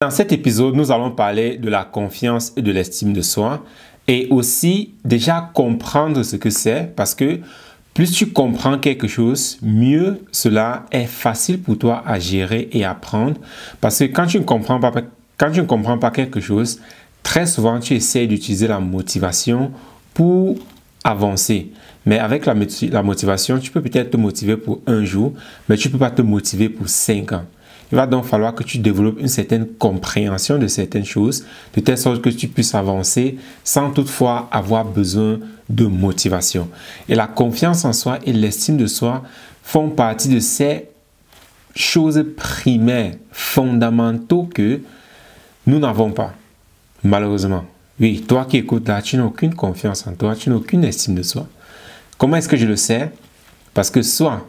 Dans cet épisode, nous allons parler de la confiance et de l'estime de soi et aussi déjà comprendre ce que c'est parce que plus tu comprends quelque chose, mieux cela est facile pour toi à gérer et à prendre parce que quand tu ne comprends pas quelque chose, très souvent tu essaies d'utiliser la motivation pour avancer. Mais avec la motivation, tu peux peut-être te motiver pour un jour, mais tu ne peux pas te motiver pour 5 ans. Il va donc falloir que tu développes une certaine compréhension de certaines choses, de telle sorte que tu puisses avancer sans toutefois avoir besoin de motivation. Et la confiance en soi et l'estime de soi font partie de ces choses primaires, fondamentaux que nous n'avons pas, malheureusement. Oui, toi qui écoutes là, tu n'as aucune confiance en toi, tu n'as aucune estime de soi. Comment est-ce que je le sais? Parce que soit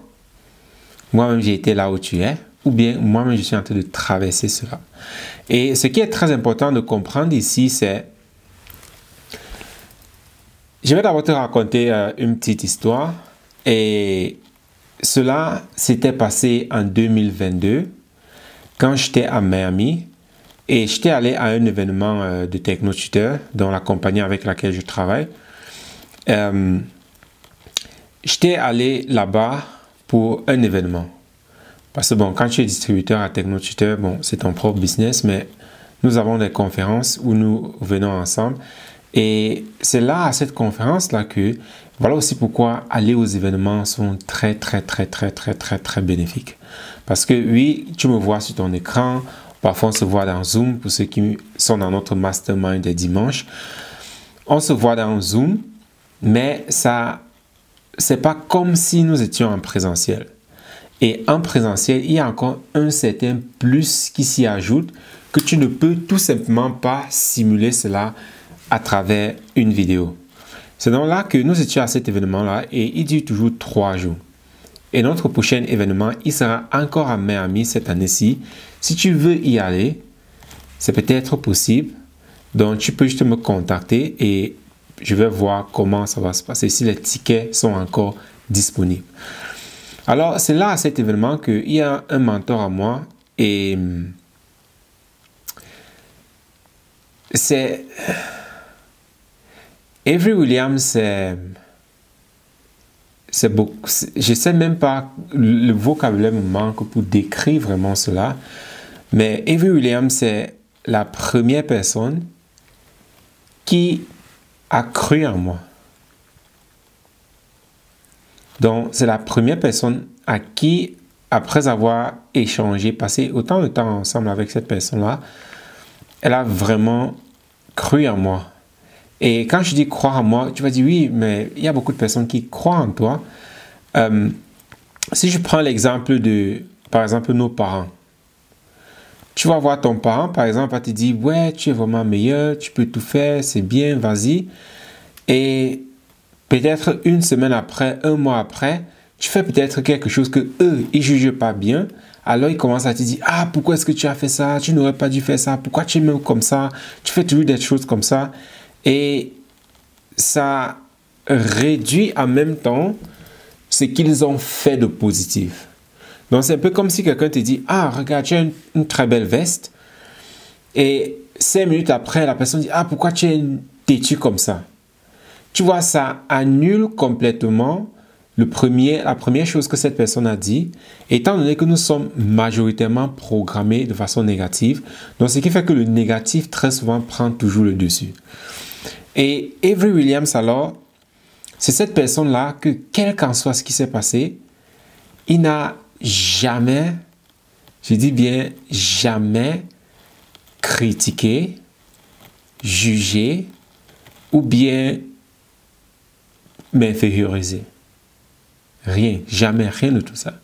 moi-même j'ai été là où tu es, ou bien moi-même je suis en train de traverser cela. Et ce qui est très important de comprendre ici, c'est... Je vais d'abord te raconter une petite histoire. Et cela s'était passé en 2022, quand j'étais à Miami. Et j'étais allé à un événement de TechnoTutor, dans la compagnie avec laquelle je travaille. J'étais allé là-bas pour un événement. Parce que bon, quand tu es distributeur à TechnoTutor, bon, c'est ton propre business, mais nous avons des conférences où nous venons ensemble. Et c'est là, à cette conférence-là, que voilà aussi pourquoi aller aux événements sont très bénéfiques. Parce que oui, tu me vois sur ton écran, parfois on se voit dans Zoom, pour ceux qui sont dans notre mastermind des dimanches. On se voit dans Zoom, mais ça, c'est pas comme si nous étions en présentiel. Et en présentiel, il y a encore un certain plus qui s'y ajoute que tu ne peux tout simplement pas simuler cela à travers une vidéo. C'est donc là que nous étions à cet événement-là et il dure toujours 3 jours. Et notre prochain événement, il sera encore à Miami cette année-ci. Si tu veux y aller, c'est peut-être possible. Donc, tu peux juste me contacter et je vais voir comment ça va se passer, si les tickets sont encore disponibles. Alors, c'est là, à cet événement, qu'il y a un mentor à moi et c'est... Avery Williams, c'est beaucoup... Je ne sais même pas, le vocabulaire me manque pour décrire vraiment cela, mais Avery Williams, c'est la première personne qui a cru en moi. Donc, c'est la première personne à qui, après avoir échangé, passé autant de temps ensemble avec cette personne-là, elle a vraiment cru en moi. Et quand je dis croire en moi, tu vas dire oui, mais il y a beaucoup de personnes qui croient en toi. Si je prends l'exemple de, par exemple, nos parents. Tu vas voir ton parent, par exemple, va te dire ouais, tu es vraiment meilleur, tu peux tout faire, c'est bien, vas-y. Et peut-être une semaine après, un mois après, tu fais peut-être quelque chose que eux, ils jugent pas bien. Alors, ils commencent à te dire, ah, pourquoi est-ce que tu as fait ça? Tu n'aurais pas dû faire ça. Pourquoi tu es même comme ça? Tu fais toujours des choses comme ça. Et ça réduit en même temps ce qu'ils ont fait de positif. Donc, c'est un peu comme si quelqu'un te dit, ah, regarde, tu as une très belle veste. Et 5 minutes après, la personne dit, ah, pourquoi tu es têtu comme ça? Tu vois, ça annule complètement la première chose que cette personne a dit, étant donné que nous sommes majoritairement programmés de façon négative. Donc, ce qui fait que le négatif, très souvent, prend toujours le dessus. Et Avery Williams, alors, c'est cette personne-là que, quel qu'en soit ce qui s'est passé, il n'a jamais, je dis bien jamais, critiqué, jugé ou bien m'inférioriser. Rien, jamais, rien de tout ça.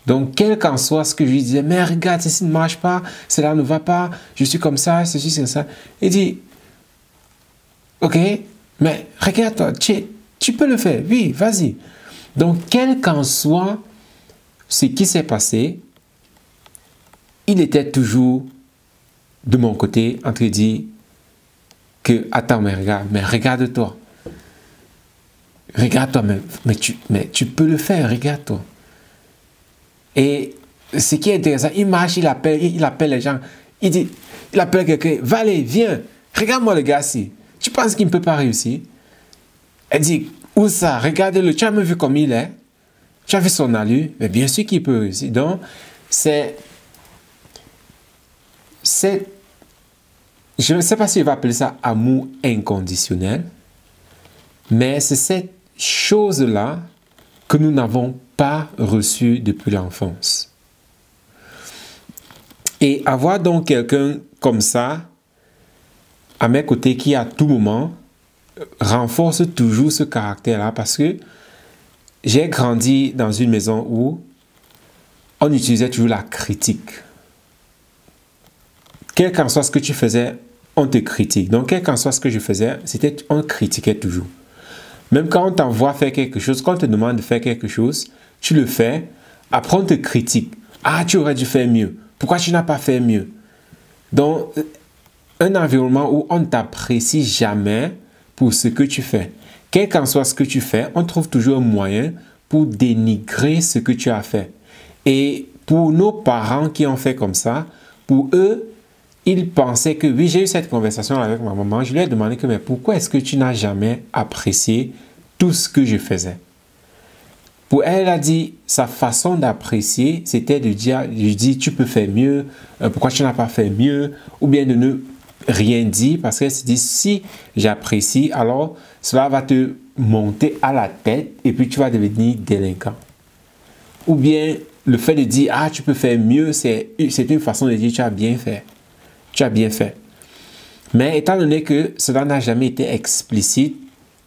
Donc, quel qu'en soit ce que je lui disais, mais regarde, ceci ne marche pas, cela ne va pas, je suis comme ça, ceci, c'est ça. Il dit, ok, mais regarde-toi, tu peux le faire, oui, vas-y. Donc, quel qu'en soit ce qui s'est passé, il était toujours de mon côté en train de dire que, attends, mais regarde-toi. Regarde-toi, mais tu peux le faire, regarde-toi. Et ce qui est intéressant, il marche, il appelle les gens. il appelle quelqu'un, va aller, viens, regarde-moi le gars ici. Tu penses qu'il ne peut pas réussir? Elle dit, où ça? Regardez-le, tu as même vu comme il est? Tu as vu son allure? Mais bien sûr qu'il peut réussir. Donc, je ne sais pas si on va appeler ça amour inconditionnel, mais c'est cette chose-là que nous n'avons pas reçue depuis l'enfance. Et avoir donc quelqu'un comme ça à mes côtés qui à tout moment renforce toujours ce caractère-là, parce que j'ai grandi dans une maison où on utilisait toujours la critique. Quel qu'en soit ce que tu faisais, on te critique. Donc, quel qu'en soit ce que je faisais, on critiquait toujours. Même quand on t'envoie faire quelque chose, quand on te demande de faire quelque chose, tu le fais, après on te critique. Ah, tu aurais dû faire mieux. Pourquoi tu n'as pas fait mieux? Donc, un environnement où on ne t'apprécie jamais pour ce que tu fais. Quel qu'en soit ce que tu fais, on trouve toujours un moyen pour dénigrer ce que tu as fait. Et pour nos parents qui ont fait comme ça, pour eux, ils pensaient que, oui, j'ai eu cette conversation avec ma maman, je lui ai demandé que, mais pourquoi est-ce que tu n'as jamais apprécié tout ce que je faisais? Pour elle, elle a dit, sa façon d'apprécier, c'était de dire, je dis, tu peux faire mieux, pourquoi tu n'as pas fait mieux, ou bien de ne rien dire, parce qu'elle se dit, si j'apprécie, alors cela va te monter à la tête, et puis tu vas devenir délinquant. Ou bien, le fait de dire, ah, tu peux faire mieux, c'est une façon de dire, tu as bien fait. Tu as bien fait. Mais étant donné que cela n'a jamais été explicite,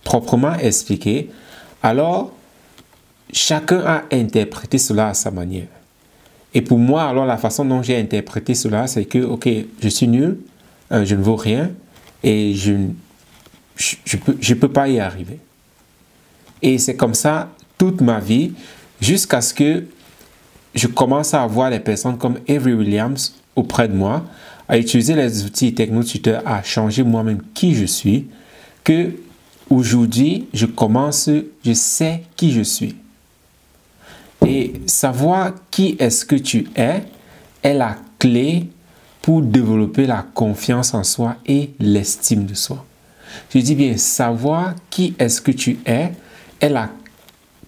proprement expliqué, alors chacun a interprété cela à sa manière. Et pour moi, alors la façon dont j'ai interprété cela, c'est que, ok, je suis nul, je ne vaux rien et je ne peux pas y arriver. Et c'est comme ça toute ma vie, jusqu'à ce que je commence à avoir des personnes comme Avery Williams auprès de moi, à utiliser les outils TechnoTutor, à changer moi-même qui je suis, que aujourd'hui, je sais qui je suis. Et savoir qui est-ce que tu es la clé pour développer la confiance en soi et l'estime de soi. Je dis bien, savoir qui est-ce que tu es la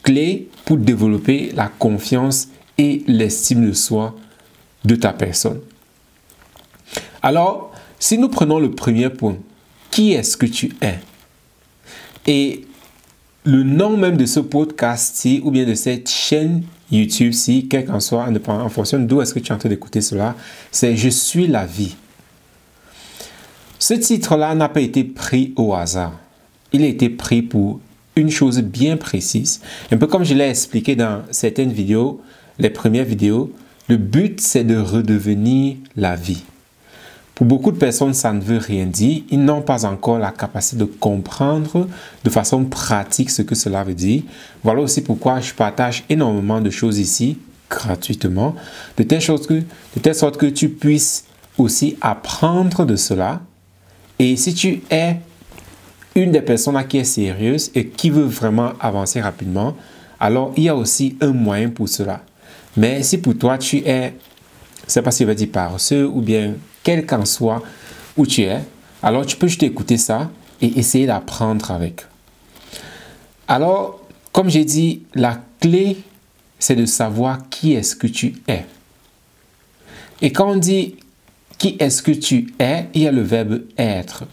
clé pour développer la confiance et l'estime de soi de ta personne. Alors, si nous prenons le premier point, qui est-ce que tu es? Et le nom même de ce podcast-ci, ou bien de cette chaîne YouTube-ci, quel qu'en soit, en fonction d'où est-ce que tu es en train d'écouter cela, c'est « Je suis la vie ». Ce titre-là n'a pas été pris au hasard. Il a été pris pour une chose bien précise. Un peu comme je l'ai expliqué dans certaines vidéos, les premières vidéos, le but c'est de redevenir la vie. Pour beaucoup de personnes, ça ne veut rien dire. Ils n'ont pas encore la capacité de comprendre de façon pratique ce que cela veut dire. Voilà aussi pourquoi je partage énormément de choses ici, gratuitement, de telle sorte que tu puisses aussi apprendre de cela. Et si tu es une des personnes qui est sérieuse et qui veut vraiment avancer rapidement, alors il y a aussi un moyen pour cela. Mais si pour toi, tu es, je ne sais pas si on va dire paresseux ou bien quel qu'en soit où tu es, alors tu peux juste écouter ça et essayer d'apprendre avec. Alors, comme j'ai dit, la clé, c'est de savoir qui est-ce que tu es. Et quand on dit qui est-ce que tu es, il y a le verbe être.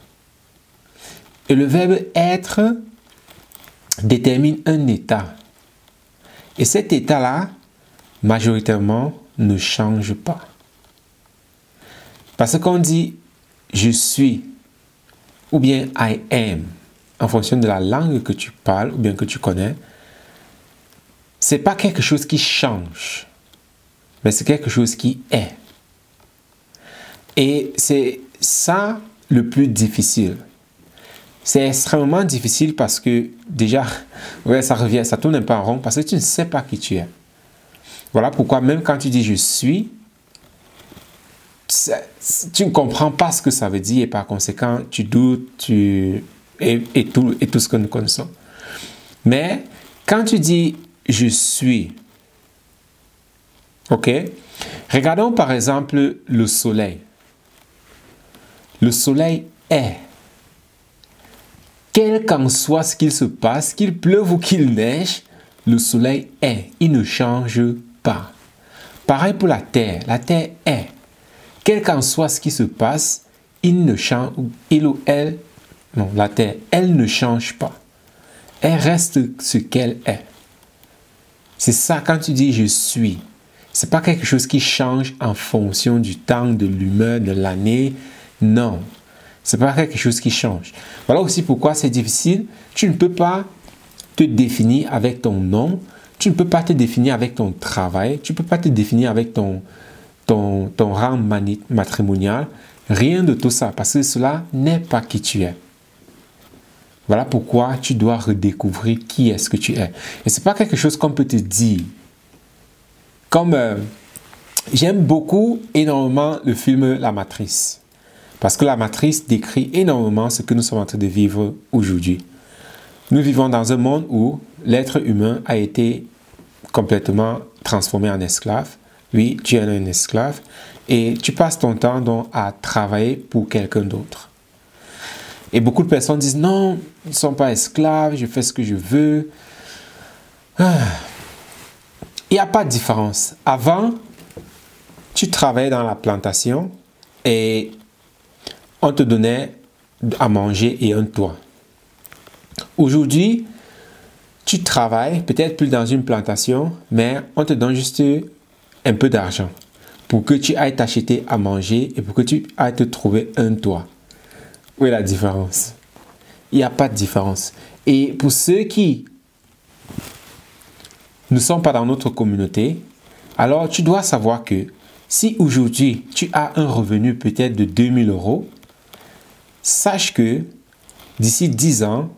Et le verbe être détermine un état. Et cet état-là, majoritairement, ne change pas. Parce qu'on dit « je suis » ou bien « I am » en fonction de la langue que tu parles ou bien que tu connais, ce n'est pas quelque chose qui change, mais c'est quelque chose qui est. Et c'est ça le plus difficile. C'est extrêmement difficile parce que déjà, ouais, ça tourne un peu en rond parce que tu ne sais pas qui tu es. Voilà pourquoi même quand tu dis « je suis », tu ne comprends pas ce que ça veut dire et par conséquent, tu doutes et tout ce que nous connaissons. Mais quand tu dis « je suis », ok, regardons par exemple le soleil. Le soleil est. Quel qu'en soit ce qu'il se passe, qu'il pleuve ou qu'il neige, le soleil est. Il ne change pas. Pareil pour la terre. La terre est. Quel qu'en soit ce qui se passe, il ne change, il ou elle, non, la terre, elle ne change pas. Elle reste ce qu'elle est. C'est ça quand tu dis je suis. C'est pas quelque chose qui change en fonction du temps, de l'humeur, de l'année. Non. C'est pas quelque chose qui change. Voilà aussi pourquoi c'est difficile. Tu ne peux pas te définir avec ton nom. Tu ne peux pas te définir avec ton travail. Tu ne peux pas te définir avec ton rang matrimonial. Rien de tout ça. Parce que cela n'est pas qui tu es. Voilà pourquoi tu dois redécouvrir qui est-ce que tu es. Et ce n'est pas quelque chose qu'on peut te dire. Comme j'aime énormément le film La Matrice. Parce que La Matrice décrit énormément ce que nous sommes en train de vivre aujourd'hui. Nous vivons dans un monde où l'être humain a été complètement transformé en esclave. Oui, tu es un esclave. Et tu passes ton temps donc à travailler pour quelqu'un d'autre. Et beaucoup de personnes disent non, ils ne sont pas esclaves, je fais ce que je veux. Il n'y a pas de différence. Avant, tu travaillais dans la plantation et on te donnait à manger et un toit. Aujourd'hui, tu travailles, peut-être plus dans une plantation, mais on te donne juste un peu d'argent pour que tu ailles t'acheter à manger et pour que tu ailles te trouver un toit. Où est la différence? Il n'y a pas de différence. Et pour ceux qui ne sont pas dans notre communauté, alors tu dois savoir que si aujourd'hui tu as un revenu peut-être de 2000 €, sache que d'ici 10 ans,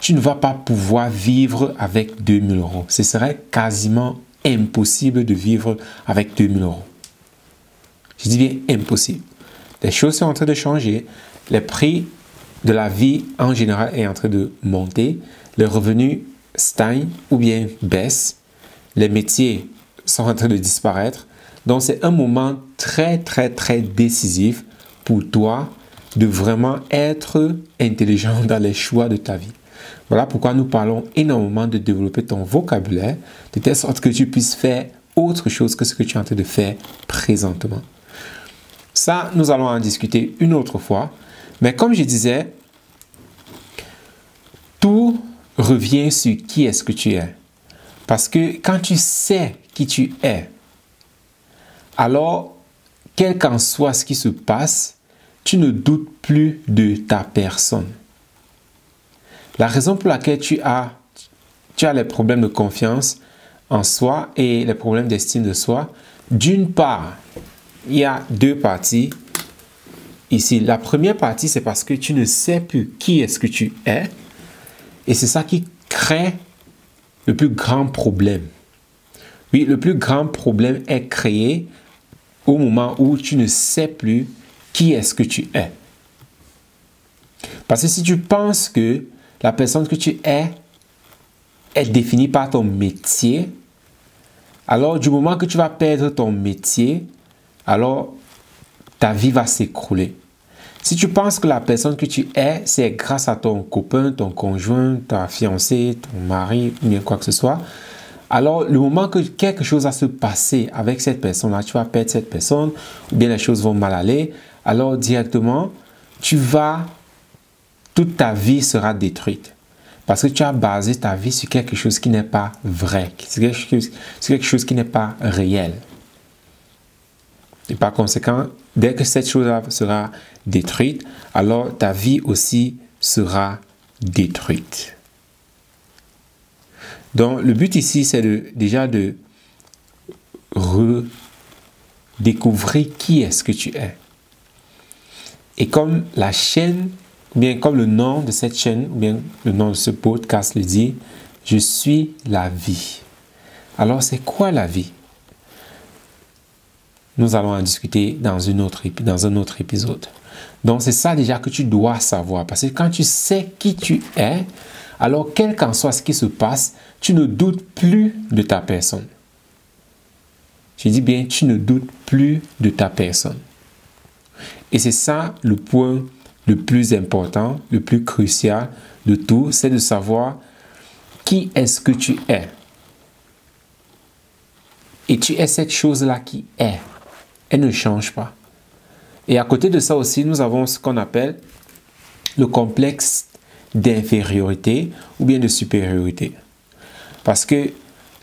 tu ne vas pas pouvoir vivre avec 2000 €. Ce serait quasiment impossible de vivre avec 2000 €. Je dis bien impossible. Les choses sont en train de changer. Les prix de la vie en général est en train de monter. Les revenus stagnent ou bien baissent. Les métiers sont en train de disparaître. Donc, c'est un moment très, très, très décisif pour toi de vraiment être intelligent dans les choix de ta vie. Voilà pourquoi nous parlons énormément de développer ton vocabulaire de telle sorte que tu puisses faire autre chose que ce que tu es en train de faire présentement. Ça, nous allons en discuter une autre fois. Mais comme je disais, tout revient sur qui est-ce que tu es. Parce que quand tu sais qui tu es, alors, quel qu'en soit ce qui se passe, tu ne doutes plus de ta personne. La raison pour laquelle tu as les problèmes de confiance en soi et les problèmes d'estime de soi, d'une part, il y a deux parties. Ici, la première partie, c'est parce que tu ne sais plus qui est-ce que tu es. Et c'est ça qui crée le plus grand problème. Oui, le plus grand problème est créé au moment où tu ne sais plus qui est-ce que tu es. Parce que si tu penses que la personne que tu es définie par ton métier, alors du moment que tu vas perdre ton métier, alors ta vie va s'écrouler. Si tu penses que la personne que tu es, c'est grâce à ton copain, ton conjoint, ta fiancée, ton mari, ou bien quoi que ce soit, alors le moment que quelque chose va se passer avec cette personne-là, tu vas perdre cette personne, ou bien les choses vont mal aller, alors directement, toute ta vie sera détruite. Parce que tu as basé ta vie sur quelque chose qui n'est pas vrai, sur quelque chose qui n'est pas réel. Et par conséquent, dès que cette chose sera détruite, alors ta vie aussi sera détruite. Donc, le but ici, c'est déjà de redécouvrir qui est-ce que tu es. Et comme la chaîne, ou bien comme le nom de cette chaîne, ou bien le nom de ce podcast le dit, je suis la vie. Alors, c'est quoi la vie? Nous allons en discuter dans un autre épisode. Donc, c'est ça déjà que tu dois savoir. Parce que quand tu sais qui tu es, alors quel qu'en soit ce qui se passe, tu ne doutes plus de ta personne. Je dis bien, tu ne doutes plus de ta personne. Et c'est ça le point le plus important, le plus crucial de tout, c'est de savoir qui est-ce que tu es. Et tu es cette chose-là qui est. Elle ne change pas. Et à côté de ça aussi, nous avons ce qu'on appelle le complexe d'infériorité ou bien de supériorité. Parce que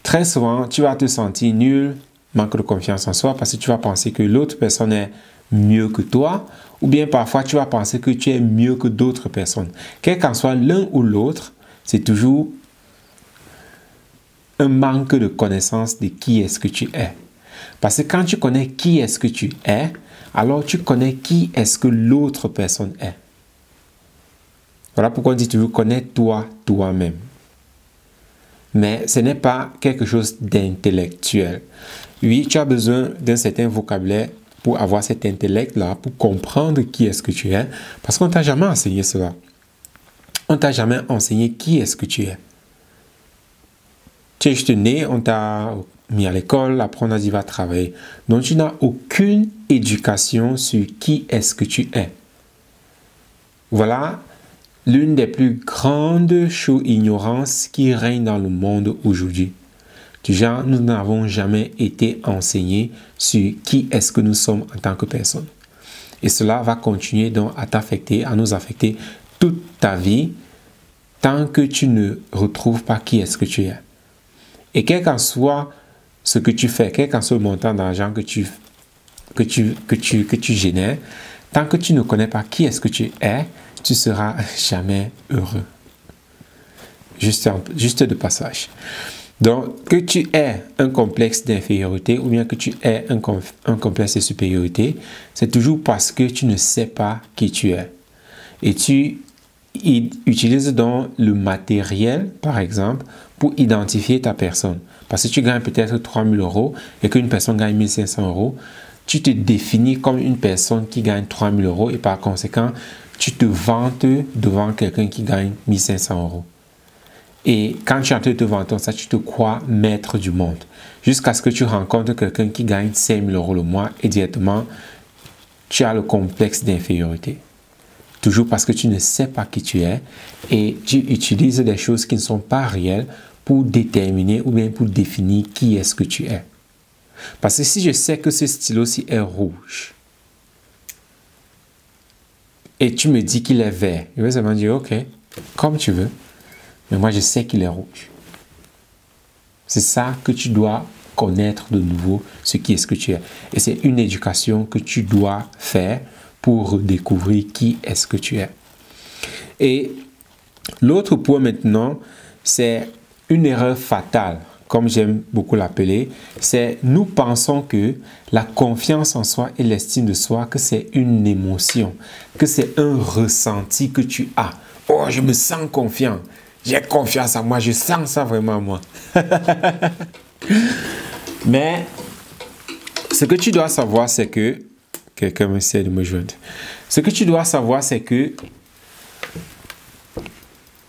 très souvent, tu vas te sentir nul, manque de confiance en soi, parce que tu vas penser que l'autre personne est mieux que toi, ou bien parfois tu vas penser que tu es mieux que d'autres personnes. Quel qu'en soit l'un ou l'autre, c'est toujours un manque de connaissance de qui est-ce que tu es. Parce que quand tu connais qui est-ce que tu es, alors tu connais qui est-ce que l'autre personne est. Voilà pourquoi on dit toujours connais-toi toi-même. Mais ce n'est pas quelque chose d'intellectuel. Oui, tu as besoin d'un certain vocabulaire pour avoir cet intellect-là, pour comprendre qui est-ce que tu es, parce qu'on ne t'a jamais enseigné cela. On ne t'a jamais enseigné qui est-ce que tu es. Tu es juste né, on t'a mis à l'école, après on a dit va travailler. Donc tu n'as aucune éducation sur qui est-ce que tu es. Voilà l'une des plus grandes ignorances qui règne dans le monde aujourd'hui. Du genre, nous n'avons jamais été enseignés sur qui est-ce que nous sommes en tant que personne. Et cela va continuer donc à t'affecter, à nous affecter toute ta vie tant que tu ne retrouves pas qui est-ce que tu es. Et quel qu'en soit ce que tu fais, quel qu'en soit le montant d'argent que tu génères, tant que tu ne connais pas qui est-ce que tu es, tu seras jamais heureux. Juste de passage. Donc, que tu aies un complexe d'infériorité ou bien que tu aies un complexe de supériorité, c'est toujours parce que tu ne sais pas qui tu es. Et tu utilises donc le matériel, par exemple, pour identifier ta personne. Parce que tu gagnes peut-être 3 000 euros et qu'une personne gagne 1 500 euros, tu te définis comme une personne qui gagne 3 000 euros et par conséquent, tu te vantes devant quelqu'un qui gagne 1 500 euros. Et quand tu es en train de te vanter ça, tu te crois maître du monde. Jusqu'à ce que tu rencontres quelqu'un qui gagne 5 000 euros le mois et directement, tu as le complexe d'infériorité. Toujours parce que tu ne sais pas qui tu es et tu utilises des choses qui ne sont pas réelles pour déterminer ou bien pour définir qui est-ce que tu es. Parce que si je sais que ce stylo-ci est rouge et tu me dis qu'il est vert, je vais seulement dire ok, comme tu veux. Mais moi, je sais qu'il est rouge. C'est ça que tu dois connaître de nouveau, ce qui est ce que tu es. Et c'est une éducation que tu dois faire pour redécouvrir qui est-ce que tu es. Et l'autre point maintenant, c'est une erreur fatale, comme j'aime beaucoup l'appeler. C'est nous pensons que la confiance en soi et l'estime de soi, que c'est une émotion, que c'est un ressenti que tu as. Oh, je me sens confiant. J'ai confiance en moi, je sens ça vraiment en moi. Mais ce que tu dois savoir, c'est que... Quelqu'un essaie de me joindre. Ce que tu dois savoir, c'est que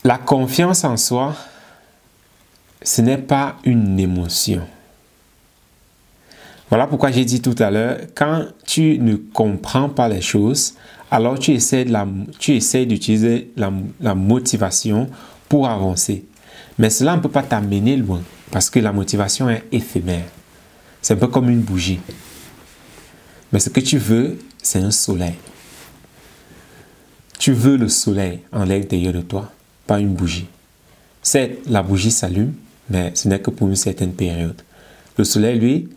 la confiance en soi, ce n'est pas une émotion. Voilà pourquoi j'ai dit tout à l'heure, quand tu ne comprends pas les choses, alors tu essaies d'utiliser la motivation pour avancer. Mais cela ne peut pas t'amener loin parce que la motivation est éphémère. C'est un peu comme une bougie. Mais ce que tu veux, c'est un soleil. Tu veux le soleil en l'intérieur de toi, pas une bougie. Certes, la bougie s'allume, mais ce n'est que pour une certaine période. Le soleil, lui,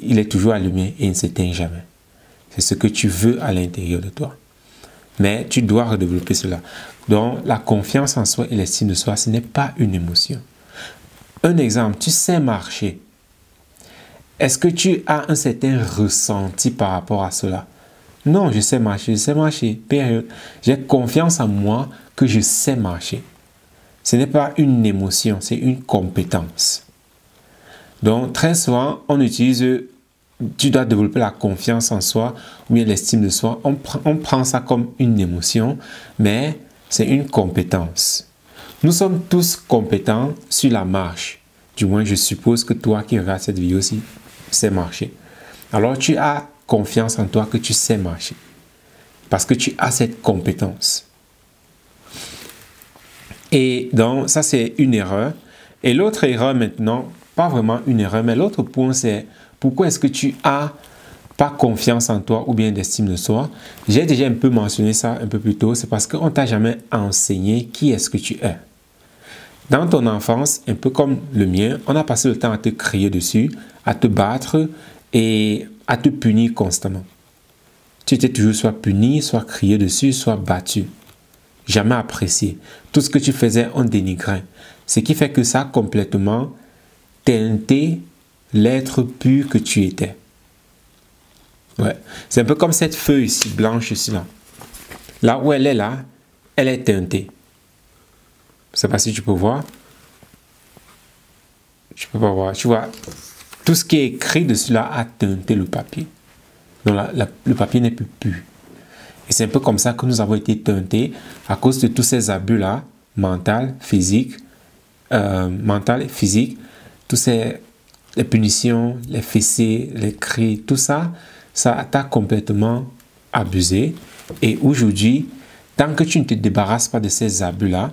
il est toujours allumé et il ne s'éteint jamais. C'est ce que tu veux à l'intérieur de toi. Mais tu dois redévelopper cela. Donc, la confiance en soi et l'estime de soi, ce n'est pas une émotion. Un exemple, tu sais marcher. Est-ce que tu as un certain ressenti par rapport à cela? Non, je sais marcher, période. J'ai confiance en moi que je sais marcher. Ce n'est pas une émotion, c'est une compétence. Donc, très souvent, tu dois développer la confiance en soi ou bien l'estime de soi. On prend ça comme une émotion, mais c'est une compétence. Nous sommes tous compétents sur la marche. Du moins, je suppose que toi qui regardes cette vidéo aussi, sais marcher. Alors, tu as confiance en toi que tu sais marcher. parce que tu as cette compétence. Et donc, ça, c'est une erreur. Et l'autre erreur maintenant, pas vraiment une erreur, mais l'autre point, c'est pourquoi est-ce que tu as pas confiance en toi ou bien d'estime de soi. J'ai déjà un peu mentionné ça un peu plus tôt. C'est parce qu'on ne t'a jamais enseigné qui est-ce que tu es. Dans ton enfance, un peu comme le mien, on a passé le temps à te crier dessus, à te battre et à te punir constamment. Tu étais toujours soit puni, soit crié dessus, soit battu. Jamais apprécié. Tout ce que tu faisais, on dénigrait. Ce qui fait que ça a complètement teinté l'être pur que tu étais. Ouais. C'est un peu comme cette feuille ici, blanche ici, là. Là où elle est là, elle est teintée. Je ne sais pas si tu peux voir. Je ne peux pas voir. Tu vois, tout ce qui est écrit dessus là a teinté le papier. Donc le papier n'est plus pur. Et c'est un peu comme ça que nous avons été teintés à cause de tous ces abus-là, mental, physique, tous les punitions, les fessées, les cris, tout ça, ça t'a complètement abusé. Et aujourd'hui, tant que tu ne te débarrasses pas de ces abus-là,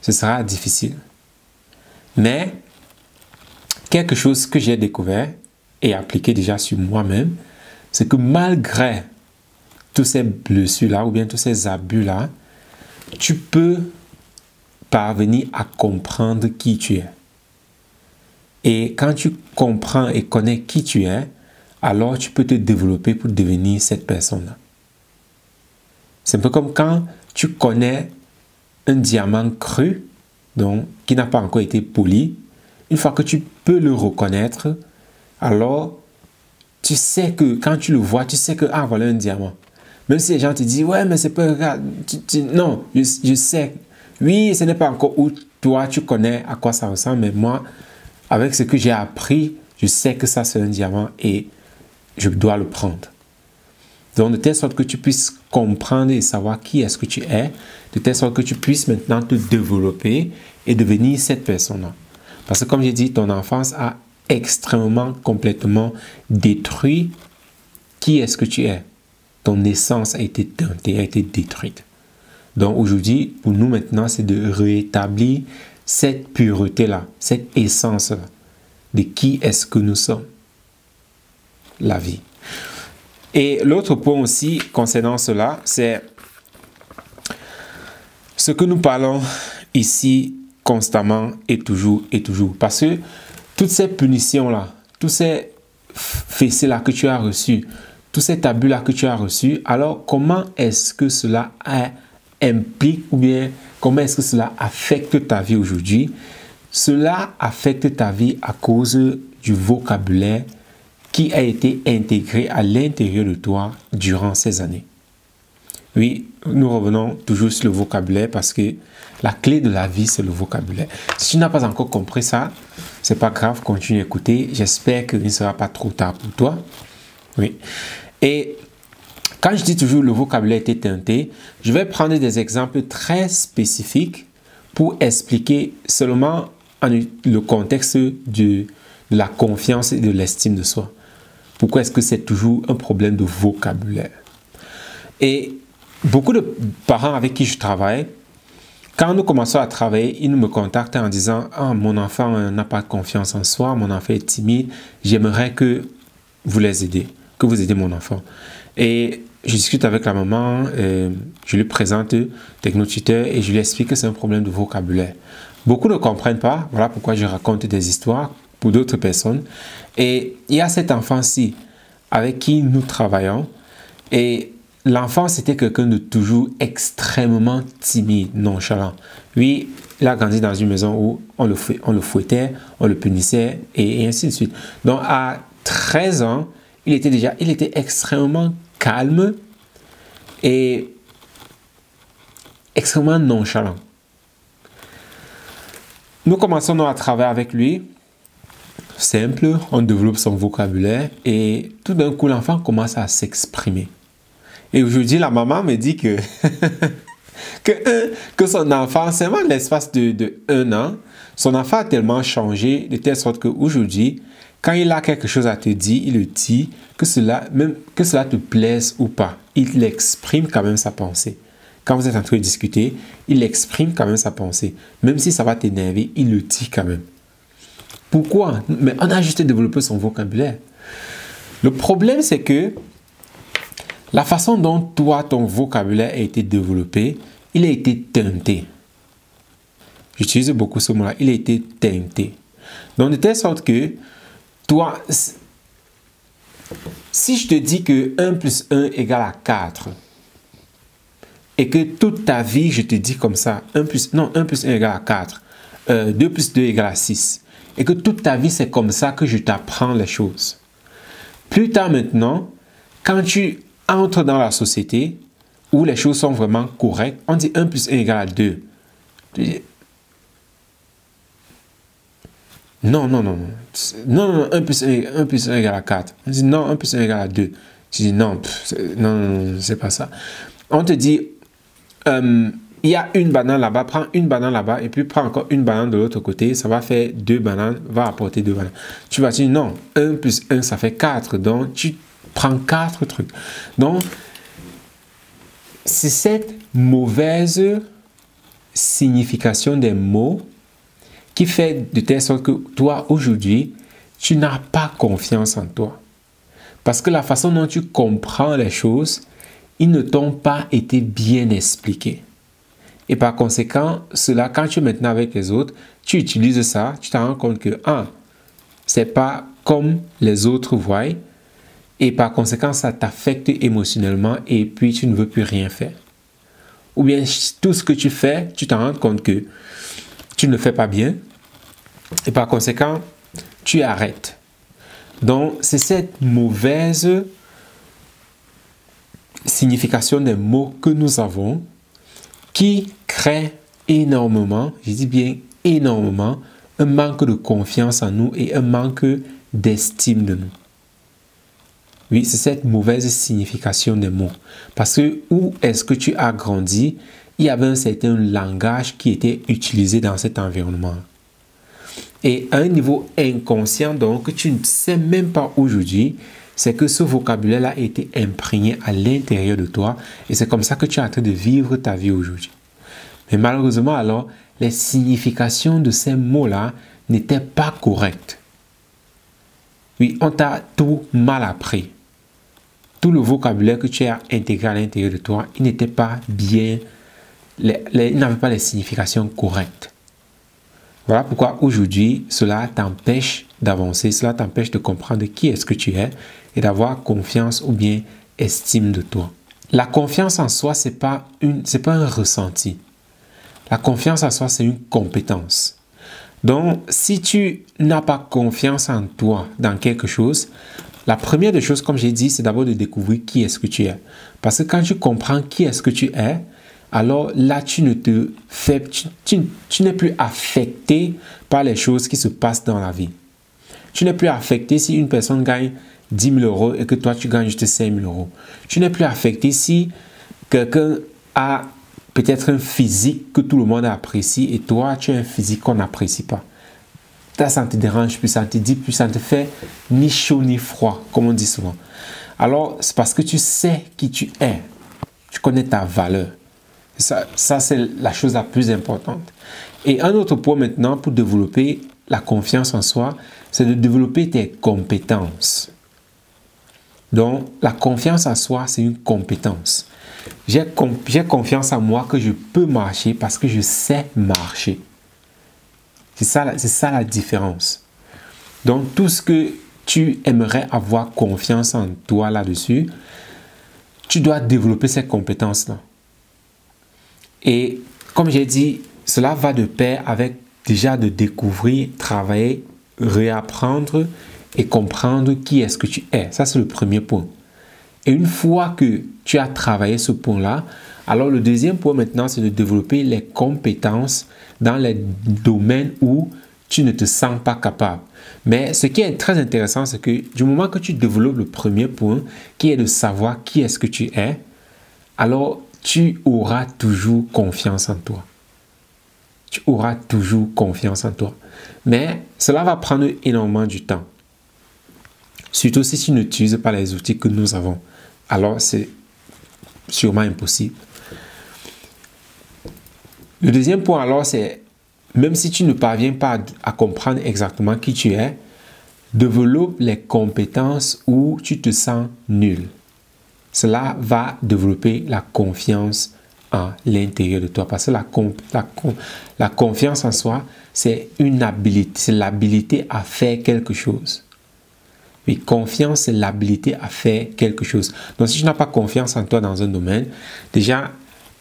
ce sera difficile. Mais, quelque chose que j'ai découvert et appliqué déjà sur moi-même, c'est que malgré tous ces blessures-là ou bien tous ces abus-là, tu peux parvenir à comprendre qui tu es. Et quand tu comprends et connais qui tu es, alors tu peux te développer pour devenir cette personne-là. C'est un peu comme quand tu connais un diamant cru, donc qui n'a pas encore été poli. Une fois que tu peux le reconnaître, alors tu sais que quand tu le vois, tu sais que ah voilà un diamant. Même si les gens te disent ouais mais c'est pas grave, non, je sais. Oui, ce n'est pas encore où toi tu connais à quoi ça ressemble, mais moi avec ce que j'ai appris, je sais que ça c'est un diamant et je dois le prendre. Donc de telle sorte que tu puisses comprendre et savoir qui est-ce que tu es, de telle sorte que tu puisses maintenant te développer et devenir cette personne-là. Parce que comme j'ai dit, ton enfance a extrêmement, complètement détruit qui est-ce que tu es. Ton essence a été teintée, a été détruite. Donc aujourd'hui, pour nous maintenant, c'est de rétablir cette pureté-là, cette essence-là, de qui est-ce que nous sommes. La vie. Et l'autre point aussi concernant cela, c'est ce que nous parlons ici constamment et toujours et toujours. Parce que toutes ces punitions-là, tous ces fessées-là que tu as reçus, tous ces abus-là que tu as reçus, alors comment est-ce que cela implique ou bien comment est-ce que cela affecte ta vie aujourd'hui? Cela affecte ta vie à cause du vocabulaire qui a été intégré à l'intérieur de toi durant ces années. Oui, nous revenons toujours sur le vocabulaire parce que la clé de la vie, c'est le vocabulaire. Si tu n'as pas encore compris ça, c'est pas grave, continue à écouter. J'espère qu'il ne sera pas trop tard pour toi. Oui. Et quand je dis toujours le vocabulaire était teinté, je vais prendre des exemples très spécifiques pour expliquer seulement le contexte de la confiance et de l'estime de soi. Pourquoi est-ce que c'est toujours un problème de vocabulaire? Et beaucoup de parents avec qui je travaille, quand nous commençons à travailler, ils me contactent en disant « Ah, mon enfant n'a pas confiance en soi, mon enfant est timide, j'aimerais que vous les aidez, que vous aidez mon enfant. » Et je discute avec la maman, je lui présente Technotuteur et je lui explique que c'est un problème de vocabulaire. Beaucoup ne comprennent pas, voilà pourquoi je raconte des histoires pour d'autres personnes. Et il y a cet enfant-ci avec qui nous travaillons et l'enfant, c'était quelqu'un de toujours extrêmement timide, nonchalant. Lui, il a grandi dans une maison où on le fouettait, on le punissait et ainsi de suite. Donc, à 13 ans, il était extrêmement calme et extrêmement nonchalant. Nous commençons à travailler avec lui. Simple, on développe son vocabulaire et tout d'un coup, l'enfant commence à s'exprimer. Et aujourd'hui, la maman me dit que, que son enfant, seulement l'espace de 1 an, son enfant a tellement changé de telle sorte qu'aujourd'hui, Quand il a quelque chose à te dire, il le dit, même que cela te plaise ou pas. Il exprime quand même sa pensée. Quand vous êtes en train de discuter, il exprime quand même sa pensée. Même si ça va t'énerver, il le dit quand même. Pourquoi? Mais on a juste développé son vocabulaire. Le problème, c'est que la façon dont toi, ton vocabulaire a été développé, il a été teinté. J'utilise beaucoup ce mot-là. Il a été teinté. Donc, de telle sorte que toi, si je te dis que 1 plus 1 égale à 4, et que toute ta vie, je te dis comme ça, 1 plus 1 égale à 4, 2 plus 2 égale à 6, et que toute ta vie, c'est comme ça que je t'apprends les choses. Plus tard maintenant, quand tu entres dans la société, où les choses sont vraiment correctes, on dit 1 plus 1 égale à 2. Non, 1 plus 1 égale à 4. On dit non, 1 plus 1 égale à 2. Tu dis non, non, c'est pas ça. On te dit, il y a une banane là-bas, prends une banane là-bas, et puis prends encore une banane de l'autre côté, ça va faire 2 bananes, va apporter 2 bananes. Tu vas dire non, 1 plus 1, ça fait 4, donc tu prends 4 trucs. Donc, c'est cette mauvaise signification des mots qui fait de telle sorte que toi, aujourd'hui, tu n'as pas confiance en toi. Parce que la façon dont tu comprends les choses, ils ne t'ont pas été bien expliqués. Et par conséquent, cela, quand tu es maintenant avec les autres, tu utilises ça, tu te rends compte que, c'est pas comme les autres voient, et par conséquent, ça t'affecte émotionnellement, et puis tu ne veux plus rien faire. Ou bien, tout ce que tu fais, tu te rends compte que tu ne le fais pas bien, et par conséquent, tu arrêtes. Donc, c'est cette mauvaise signification des mots que nous avons qui crée énormément, je dis bien énormément, un manque de confiance en nous et un manque d'estime de nous. Oui, c'est cette mauvaise signification des mots. Parce que où est-ce que tu as grandi, il y avait un certain langage qui était utilisé dans cet environnement. Et à un niveau inconscient, donc, que tu ne sais même pas aujourd'hui, c'est que ce vocabulaire-là a été imprégné à l'intérieur de toi et c'est comme ça que tu es en train de vivre ta vie aujourd'hui. Mais malheureusement, alors, les significations de ces mots-là n'étaient pas correctes. Oui, on t'a tout mal appris. Tout le vocabulaire que tu as intégré à l'intérieur de toi, il n'était pas bien, il n'avait pas les significations correctes. Voilà pourquoi aujourd'hui, cela t'empêche d'avancer, cela t'empêche de comprendre qui est-ce que tu es et d'avoir confiance ou bien estime de toi. La confiance en soi, ce n'est pas un ressenti. La confiance en soi, c'est une compétence. Donc, si tu n'as pas confiance en toi dans quelque chose, la première des choses, comme j'ai dit, c'est d'abord de découvrir qui est-ce que tu es. Parce que quand tu comprends qui est-ce que tu es, alors là, tu n'es plus affecté par les choses qui se passent dans la vie. Tu n'es plus affecté si une personne gagne 10 000 euros et que toi, tu gagnes juste 5 000 euros. Tu n'es plus affecté si quelqu'un a peut-être un physique que tout le monde apprécie et toi, tu as un physique qu'on n'apprécie pas. Ça ne te dérange plus, ça ne te dit plus, ça ne te fait ni chaud ni froid, comme on dit souvent. Alors, c'est parce que tu sais qui tu es. Tu connais ta valeur. Ça c'est la chose la plus importante. Et un autre point maintenant pour développer la confiance en soi, c'est de développer tes compétences. Donc, la confiance en soi, c'est une compétence. J'ai confiance en moi que je peux marcher parce que je sais marcher. C'est ça la différence. Donc, tout ce que tu aimerais avoir confiance en toi là-dessus, tu dois développer ces compétences-là. Et comme j'ai dit, cela va de pair avec déjà de découvrir, travailler, réapprendre et comprendre qui est-ce que tu es. Ça, c'est le premier point. Et une fois que tu as travaillé ce point-là, alors le deuxième point maintenant, c'est de développer les compétences dans les domaines où tu ne te sens pas capable. Mais ce qui est très intéressant, c'est que du moment que tu développes le premier point, qui est de savoir qui est-ce que tu es, alors tu auras toujours confiance en toi. Tu auras toujours confiance en toi. Mais cela va prendre énormément du temps. Surtout si tu n'utilises pas les outils que nous avons. Alors, c'est sûrement impossible. Le deuxième point, alors, c'est même si tu ne parviens pas à comprendre exactement qui tu es, développe les compétences où tu te sens nul. Cela va développer la confiance à l'intérieur de toi. Parce que la confiance en soi, c'est une habilité, c'est l'habilité à faire quelque chose. Mais confiance, c'est l'habilité à faire quelque chose. Donc, si tu n'as pas confiance en toi dans un domaine, déjà,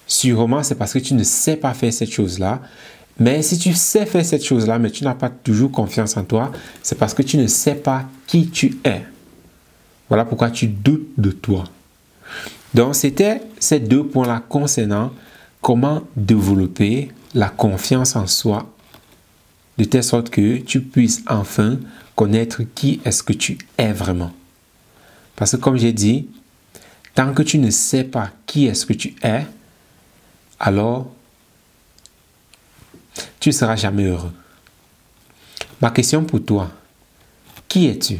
sûrement, c'est parce que tu ne sais pas faire cette chose-là. Mais si tu sais faire cette chose-là, mais tu n'as pas toujours confiance en toi, c'est parce que tu ne sais pas qui tu es. Voilà pourquoi tu doutes de toi. Donc, c'était ces deux points-là concernant comment développer la confiance en soi de telle sorte que tu puisses enfin connaître qui est-ce que tu es vraiment. Parce que comme j'ai dit, tant que tu ne sais pas qui est-ce que tu es, alors tu ne seras jamais heureux. Ma question pour toi, qui es-tu?